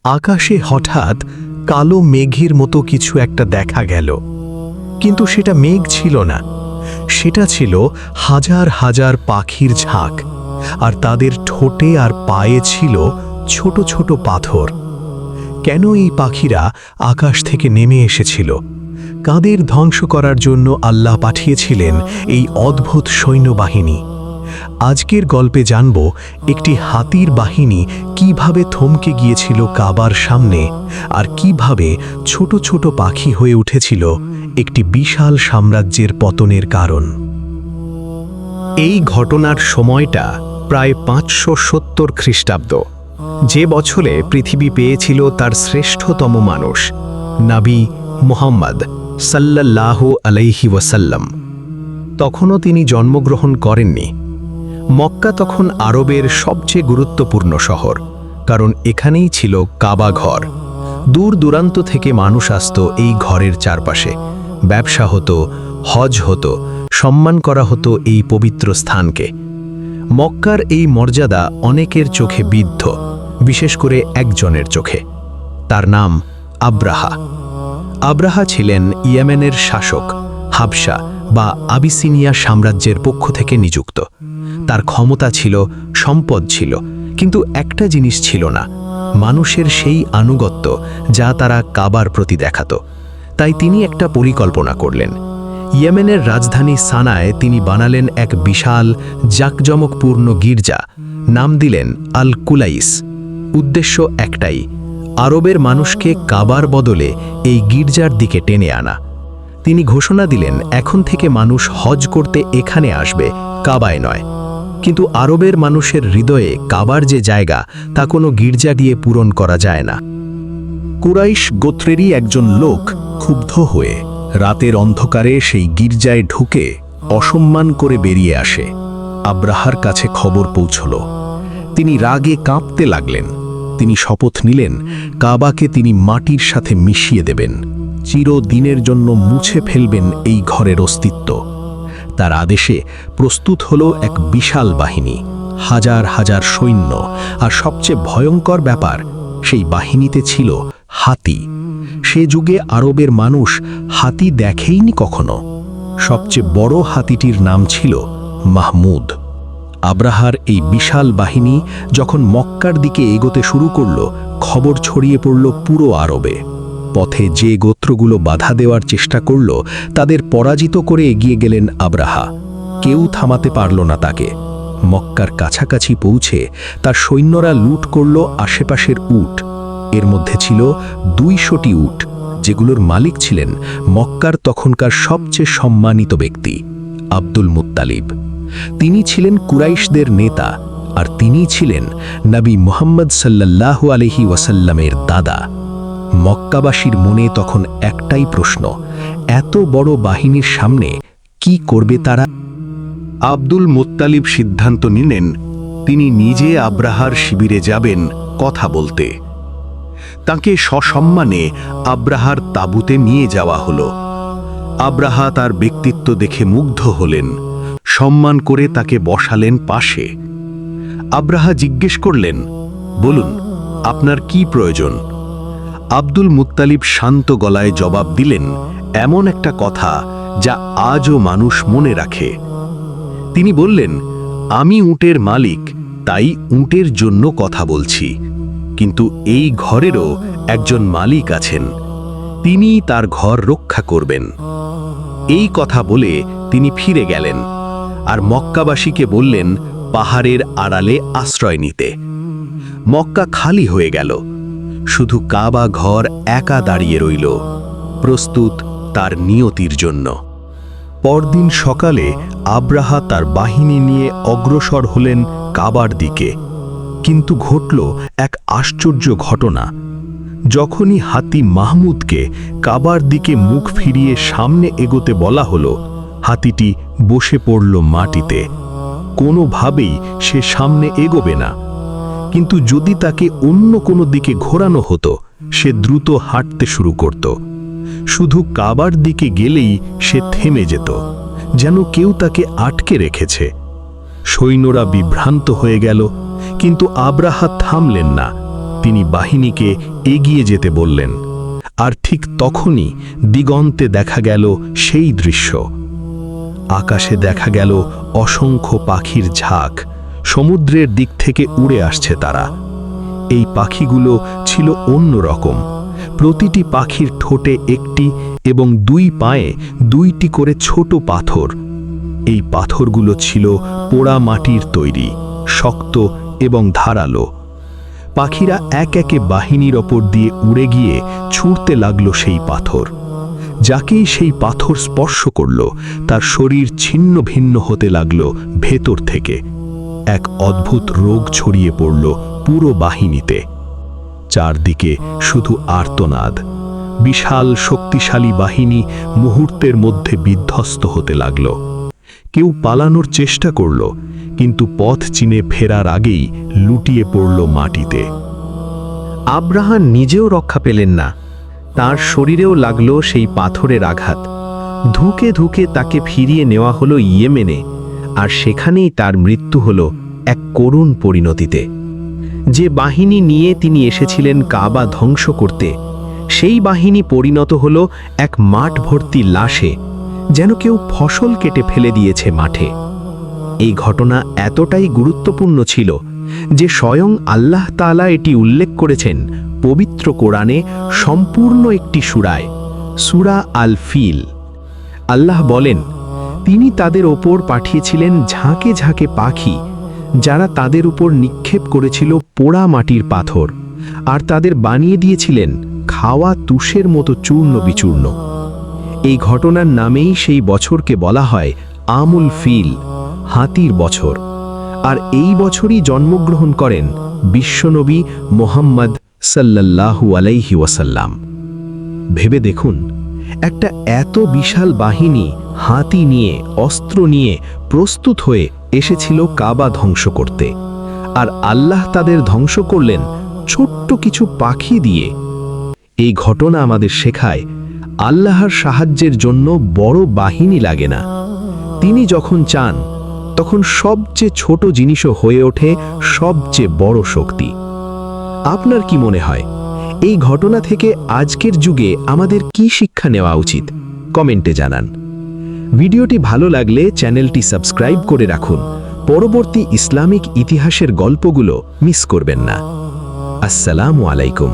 আকাশে হঠাৎ কালো মেঘের মতো কিছু একটা দেখা গেল, কিন্তু সেটা মেঘ ছিল না, সেটা ছিল হাজার হাজার পাখির ঝাঁক, আর তাদের ঠোঁটে আর পায়ে ছিল ছোট ছোট পাথর। কেন এই পাখিরা আকাশ থেকে নেমে এসেছিল? কাদের ধ্বংস করার জন্য আল্লাহ পাঠিয়েছিলেন এই অদ্ভুত সৈন্যবাহিনী? আজকের গল্পে জানব একটি হাতির বাহিনী কিভাবে থমকে গিয়েছিল কাবার সামনে, আর কিভাবে ছোট ছোট পাখি হয়ে উঠেছিল একটি বিশাল সাম্রাজ্যের পতনের কারণ। এই ঘটনার সময়টা প্রায় 570 খ্রিস্টাব্দ, যে বছরে পৃথিবী পেয়েছিল তার শ্রেষ্ঠতম মানুষ, নবী মুহাম্মদ সাল্লাল্লাহু আলাইহি ওয়াসাল্লাম। তখনও তিনি জন্মগ্রহণ করেননি। মক্কা তখন আরবের সবচেয়ে গুরুত্বপূর্ণ শহর, কারণ এখানেই ছিল কাবা ঘর। দূর দূরান্ত থেকে মানুষ আসত এই ঘরের চারপাশে। ব্যবসা হতো, হজ হতো, সম্মান করা হতো এই পবিত্র স্থানকে। মক্কার এই মর্যাদা অনেকের চোখে বিদ্ধ, বিশেষ করে একজনের চোখে। তার নাম আব্রাহা। আব্রাহা ছিলেন ইয়েমেনের শাসক, হাবশা বা আবিসিনিয়া সাম্রাজ্যের পক্ষ থেকে নিযুক্ত। তার ক্ষমতা ছিল, সম্পদ ছিল, কিন্তু একটা জিনিস ছিল না, মানুষের সেই আনুগত্য যা তারা কাবার প্রতি দেখাত। তাই তিনি একটা পরিকল্পনা করলেন। ইয়েমেনের রাজধানী সানায় তিনি বানালেন এক বিশাল জাঁকজমকপূর্ণ গির্জা, নাম দিলেন আল কুলাইস। উদ্দেশ্য একটাই, আরবের মানুষকে কাবার বদলে এই গির্জার দিকে টেনে আনা। তিনি ঘোষণা দিলেন, এখন থেকে মানুষ হজ করতে এখানে আসবে, কাবায় নয়। কিন্তু আরবের মানুষের হৃদয়ে কাবার যে জায়গা, তা কোনো গির্জা দিয়ে পূরণ করা যায় না। কুরাইশ গোত্রেরই একজন লোক ক্ষুব্ধ হয়ে রাতের অন্ধকারে সেই গির্জায় ঢুকে অসম্মান করে বেরিয়ে আসে। আব্রাহার কাছে খবর পৌঁছল। তিনি রাগে কাঁপতে লাগলেন। তিনি শপথ নিলেন, কাবাকে তিনি মাটির সাথে মিশিয়ে দেবেন, চিরদিনের জন্য মুছে ফেলবেন এই ঘরের অস্তিত্ব। তার আদেশে প্রস্তুত হলো এক বিশাল বাহিনী, হাজার হাজার সৈন্য, আর সবচেয়ে ভয়ঙ্কর ব্যাপার, সেই বাহিনীতে ছিল হাতি। সে যুগে আরবের মানুষ হাতি দেখেইনি কখনো। সবচেয়ে বড় হাতিটির নাম ছিল মাহমুদ। আব্রাহার এই বিশাল বাহিনী যখন মক্কার দিকে এগোতে শুরু করল, খবর ছড়িয়ে পড়ল পুরো আরবে। পথে যে গোত্রগুলো বাধা দেওয়ার চেষ্টা করল, তাদের পরাজিত করে এগিয়ে গেলেন আব্রাহা। কেউ থামাতে পারল না তাকে। মক্কার কাছাকাছি পৌঁছে তার সৈন্যরা লুট করল আশেপাশের উট। এর মধ্যে ছিল 200টি উট, যেগুলোর মালিক ছিলেন মক্কার তখনকার সবচেয়ে সম্মানিত ব্যক্তি, আব্দুল মুত্তালিব। তিনি ছিলেন কুরাইশদের নেতা, আর তিনি ছিলেন নবী মুহাম্মদ সাল্লাল্লাহু আলাইহি ওয়াসাল্লামের দাদা। মক্কাবাসীর মনে তখন একটাই প্রশ্ন, এত বড় বাহিনীর সামনে কি করবে তারা? আব্দুল মুত্তালিব সিদ্ধান্ত নিলেন, তিনি নিজে আব্রাহার শিবিরে যাবেন কথা বলতে। তাকে সসম্মানে আব্রাহার তাঁবুতে নিয়ে যাওয়া হলো। আব্রাহা তার ব্যক্তিত্ব দেখে মুগ্ধ হলেন, সম্মান করে তাকে বসালেন পাশে। আব্রাহা জিজ্ঞেস করলেন, বলুন, আপনার কি প্রয়োজন? আব্দুল মুত্তালিব শান্ত গলায় জবাব দিলেন, এমন একটা কথা যা আজও মানুষ মনে রাখে। তিনি বললেন, আমি উটের মালিক, তাই উটের জন্য কথা বলছি, কিন্তু এই ঘরেরও একজন মালিক আছেন, তিনি তার ঘর রক্ষা করবেন। এই কথা বলে তিনি ফিরে গেলেন, আর মক্কাবাসীকে বললেন পাহাড়ের আড়ালে আশ্রয় নিতে। মক্কা খালি হয়ে গেল, শুধু কাবা ঘর একা দাঁড়িয়ে রইল, প্রস্তুত তার নিয়তির জন্য। পরদিন সকালে আব্রাহা তার বাহিনী নিয়ে অগ্রসর হলেন কাবার দিকে। কিন্তু ঘটল এক আশ্চর্য ঘটনা। যখনই হাতি মাহমুদকে কাবার দিকে মুখ ফিরিয়ে সামনে এগোতে বলা হলো, হাতিটি বসে পড়ল মাটিতে। কোনোভাবেই সে সামনে এগোবে না। কিন্তু যদি তাকে অন্য কোনো দিকে ঘোরানো হতো, সে দ্রুত হাঁটতে শুরু করত। শুধু কাবার দিকে গেলেই সে থেমে যেত, যেন কেউ তাকে আটকে রেখেছে। সৈন্যরা বিভ্রান্ত হয়ে গেল, কিন্তু আব্রাহা থামলেন না। তিনি বাহিনীকে এগিয়ে যেতে বললেন। আর ঠিক তখনই দিগন্তে দেখা গেল সেই দৃশ্য। আকাশে দেখা গেল অসংখ্য পাখির ঝাঁক, সমুদ্রের দিক থেকে উড়ে আসছে তারা। এই পাখিগুলো ছিল অন্যরকম। প্রতিটি পাখির ঠোঁটে একটি এবং দুই পায়ে দুইটি করে ছোট পাথর। এই পাথরগুলো ছিল পোড়া মাটির তৈরি, শক্ত এবং ধারালো। পাখিরা এক একে বাহিনীর ওপর দিয়ে উড়ে গিয়ে ছুঁড়তে লাগলো সেই পাথর। যাকেই সেই পাথর স্পর্শ করল তার শরীর ছিন্ন ভিন্ন হতে লাগল ভেতর থেকে। এক অদ্ভুত রোগ ছড়িয়ে পড়ল পুরো বাহিনীতে। চারদিকে শুধু আর্তনাদ। বিশাল শক্তিশালী বাহিনী মুহূর্তের মধ্যে বিধ্বস্ত হতে লাগল। কেউ পালানোর চেষ্টা করল, কিন্তু পথ চিনে ফেরার আগেই লুটিয়ে পড়ল মাটিতে। আব্রাহাম নিজেও রক্ষা পেলেন না, তার শরীরেও লাগল সেই পাথরের আঘাত। ধুকে ধুকে তাকে ফিরিয়ে নেওয়া হলো ইয়েমেনে, আর সেখানেই তার মৃত্যু হলো এক করুণ পরিণতিতে। যে বাহিনী নিয়ে তিনি এসেছিলেন কাবা ধ্বংস করতে, সেই বাহিনী পরিণত হলো এক মাঠ ভর্তি লাশে, যেন কেউ ফসল কেটে ফেলে দিয়েছে মাঠে। এই ঘটনা এতটাই গুরুত্বপূর্ণ ছিল যে স্বয়ং আল্লাহ তাআলা এটি উল্লেখ করেছেন পবিত্র কোরআনে সম্পূর্ণ একটি সূরায়, সূরা আল ফিল। আল্লাহ বলেন, তিনি তাদের ওপর পাঠিয়েছিলেন ঝাঁকে ঝাঁকে পাখি, যারা তাদের উপর নিক্ষেপ করেছিল পোড়া মাটির পাথর, আর তাদের বানিয়ে দিয়েছিলেন খাওয়া তুষের মতো চূর্ণ বিচূর্ণ। এই ঘটনার নামেই সেই বছরকে বলা হয় আমুল ফিল, হাতির বছর। আর এই বছরই জন্মগ্রহণ করেন বিশ্বনবী মুহাম্মদ সাল্লাল্লাহু আলাইহি ওয়াসাল্লাম। ভেবে দেখুন, একটা এত বিশাল বাহিনী হাতি নিয়ে, অস্ত্র নিয়ে প্রস্তুত হয়ে এসেছিল কাবা ধ্বংস করতে, আর আল্লাহ তাদের ধ্বংস করলেন ছোট্ট কিছু পাখি দিয়ে। এই ঘটনা আমাদের শেখায়, আল্লাহর সাহায্যের জন্য বড় বাহিনী লাগে না। তিনি যখন চান, তখন সবচেয়ে ছোট জিনিসও হয়ে ওঠে সবচেয়ে বড় শক্তি। আপনার কি মনে হয়, এই ঘটনা থেকে আজকের যুগে আমাদের কি শিক্ষা নেওয়া উচিত? কমেন্টে জানান। ভিডিওটি ভালো লাগলে চ্যানেলটি সাবস্ক্রাইব করে রাখুন, পরবর্তী ইসলামিক ইতিহাসের গল্পগুলো মিস করবেন না। আসসালামু আলাইকুম।